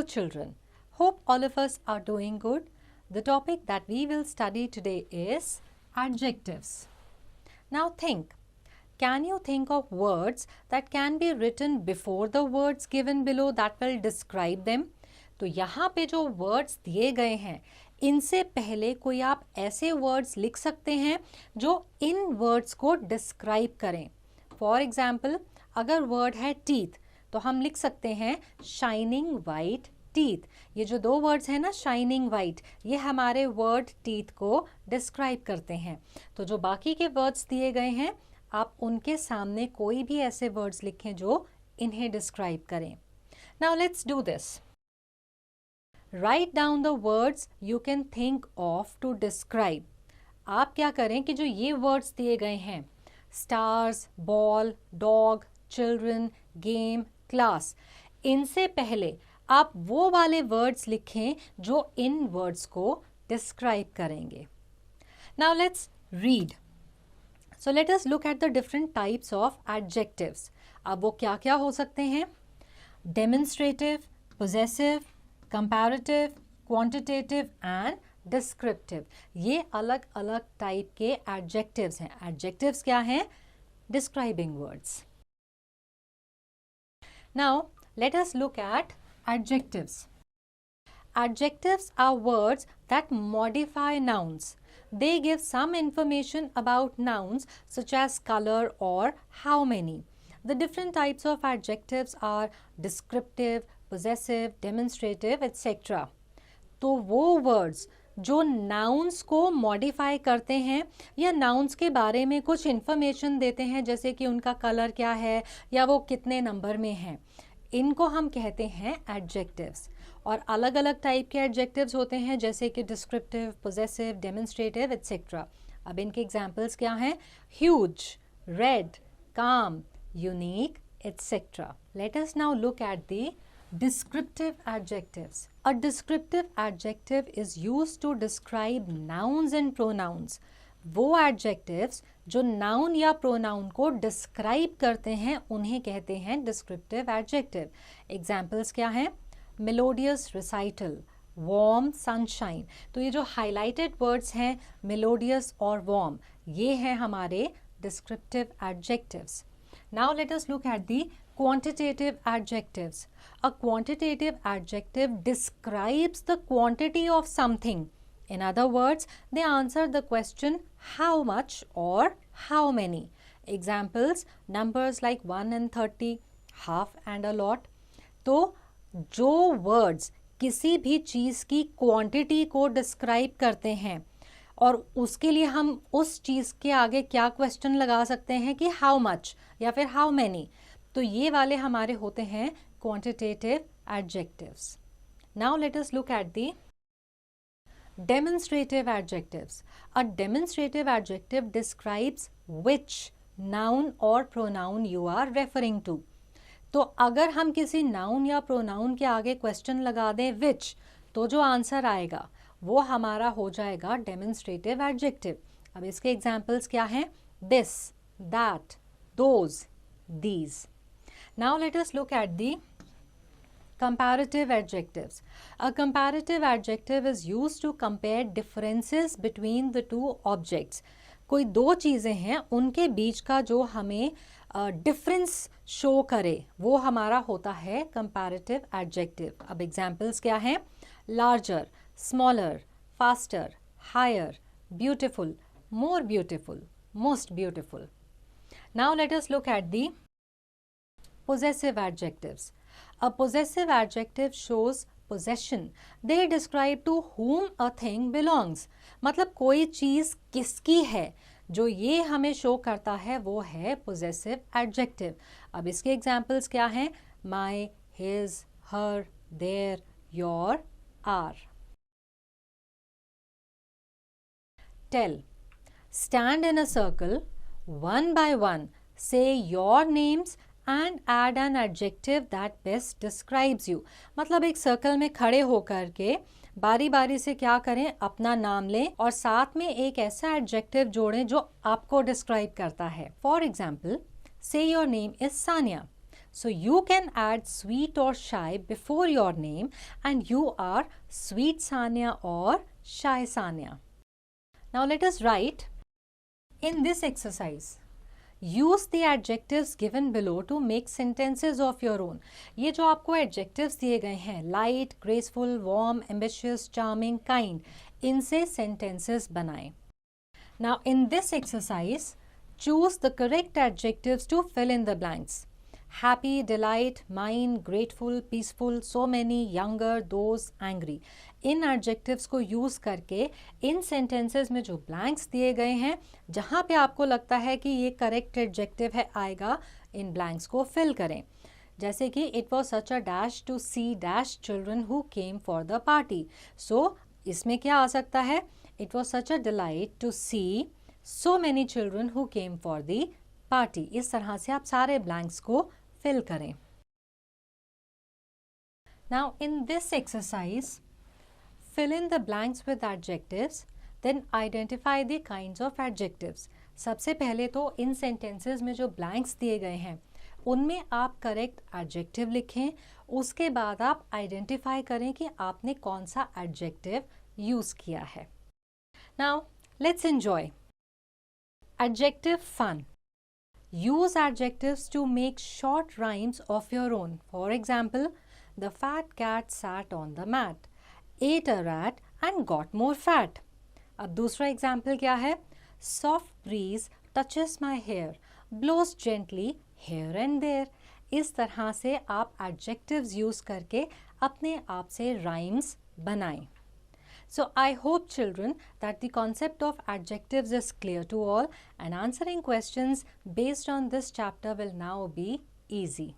children. Hope all of us are doing good. The topic that we will study today is adjectives. Now think, can you think of words that can be written before the words given below that will describe them? तो यहाँ पे जो words दिए गए हैं, इनसे पहले कोई आप ऐसे words लिख सकते हैं जो इन words को describe करें. For example, अगर word है teeth, तो हम लिख सकते हैं शाइनिंग वाइट टीथ. ये जो दो वर्ड्स हैं ना, शाइनिंग वाइट, ये हमारे वर्ड टीथ को डिस्क्राइब करते हैं. तो जो बाकी के वर्ड्स दिए गए हैं, आप उनके सामने कोई भी ऐसे वर्ड्स लिखें जो इन्हें डिस्क्राइब करें. Now let's do this. Write down the words you can think of to describe. आप क्या करें कि जो ये वर्ड्स दिए गए हैं, stars, ball, dog, children, game, class, इनसे पहले आप वो वाले वर्ड्स लिखें जो इन वर्ड्स को डिस्क्राइब करेंगे. Now let's read. So let us look at the different types of adjectives. अब वो क्या क्या हो सकते हैं? Demonstrative, possessive, comparative, quantitative and descriptive. ये अलग अलग टाइप के एडजेक्टिव्स हैं. एडजेक्टिव्स क्या हैं? Describing words. Now, let us look at adjectives. Adjectives are words that modify nouns. They give some information about nouns such as color or how many. The different types of adjectives are descriptive, possessive, demonstrative, etc. तो वो words जो nouns को modify करते हैं या nouns के बारे में कुछ information देते हैं, जैसे कि उनका कलर क्या है या वो कितने नंबर में हैं, इनको हम कहते हैं adjectives. और अलग अलग टाइप के adjectives होते हैं, जैसे कि descriptive, possessive, demonstrative, etc. अब इनके examples क्या हैं? Huge, red, calm, unique, etc. Let us now look at the descriptive adjectives. A descriptive adjective is used to describe nouns and pronouns. वो adjectives जो noun या pronoun को describe करते हैं, उन्हें कहते हैं descriptive adjective. Examples क्या हैं? Melodious recital, warm sunshine. तो ये जो highlighted words हैं, melodious और warm, ये हैं हमारे descriptive adjectives. Now let us look at the quantitative adjectives. A quantitative adjective describes the quantity of something. In other words, they answer the question how much or how many. Examples, numbers like 1 and 30, half and a lot. तो जो words किसी भी चीज़ की quantity को describe करते हैं और उसके लिए हम उस चीज़ के आगे क्या क्वेश्चन लगा सकते हैं कि हाउ मच या फिर हाउ मैनी, तो ये वाले हमारे होते हैं quantitative adjectives. Now let us look at the demonstrative adjectives. A demonstrative adjective describes which noun और pronoun you are referring to. तो अगर हम किसी नाउन या प्रोनाउन के आगे क्वेश्चन लगा दें विच, तो जो आंसर आएगा वो हमारा हो जाएगा डेमोन्स्ट्रेटिव एडजेक्टिव. अब इसके एग्जाम्पल्स क्या हैं? This, that, those, these. Now let us look at the comparative adjectives. A comparative adjective is used to compare differences between the two objects. कोई दो चीज़ें हैं, उनके बीच का जो हमें डिफरेंस शो करे, वो हमारा होता है comparative adjective. अब एग्जाम्पल्स क्या हैं? larger, smaller, faster, higher, beautiful, more beautiful, most beautiful. Now let us look at the possessive adjectives. A possessive adjective shows possession. They describe to whom a thing belongs. मतलब कोई चीज़ किसकी है, जो ये हमें शो करता है वो है possessive adjective. अब इसके examples क्या हैं? my, his, her, their, your, our. Tell. Stand in a circle, one by one, say your names and add an adjective that best describes you. मतलब एक सर्कल में खड़े होकर के बारी बारी से क्या करें? अपना नाम लें और साथ में एक ऐसा एडजेक्टिव जोड़ें जो आपको डिस्क्राइब करता है. For example, say your name is Sania. So you can add sweet or shy before your name and you are Sweet Sanya or Shy Sanya. Now let us write in this exercise. Use the adjectives given below to make sentences of your own. ये जो आपको adjectives दिए गए हैं, light, graceful, warm, ambitious, charming, kind, इनसे sentences बनाएं. Now in this exercise, choose the correct adjectives to fill in the blanks. Happy, delight, mind, grateful, peaceful, so many, younger, those, angry. In adjectives को use करके इन sentences में जो blanks दिए गए हैं, जहाँ पे आपको लगता है कि ये करेक्ट एडजेक्टिव है आएगा, इन ब्लैंक्स को फिल करें. जैसे कि it was such a dash to see dash children who came for the party. So इसमें क्या आ सकता है? It was such a delight to see so many children who came for the party. इस तरह से आप सारे ब्लैंक्स को फिल करें. Now in this exercise, fill in the blanks with adjectives, then identify the kinds of adjectives. सबसे पहले तो इन sentences में जो blanks दिए गए हैं उनमें आप correct adjective लिखें. उसके बाद आप identify करें कि आपने कौन सा adjective use किया है. Now let's enjoy. Adjective fun. Use adjectives to make short rhymes of your own. For example, the fat cat sat on the mat, ate a rat and got more fat. अब दूसरा example क्या है? Soft breeze touches my hair, blows gently here and there. इस तरह से आप adjectives use करके अपने आप से rhymes बनाएं. So I hope children that the concept of adjectives is clear to all and answering questions based on this chapter will now be easy.